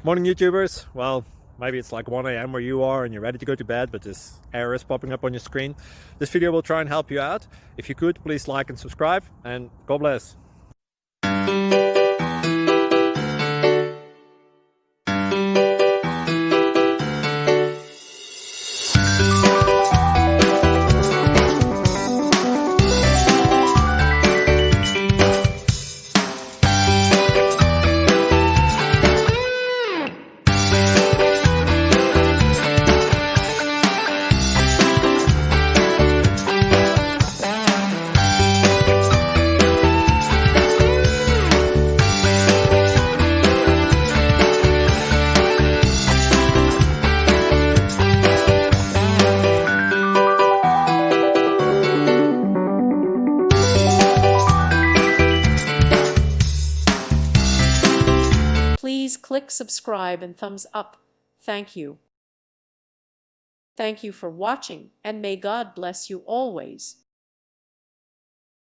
Morning YouTubers. Well, maybe it's like 1 a.m. where you are and you're ready to go to bed, but this error is popping up on your screen. This video will try and help you out. If you could, please like and subscribe, and God bless. Please click subscribe and thumbs up. Thank you. Thank you for watching, and may God bless you always.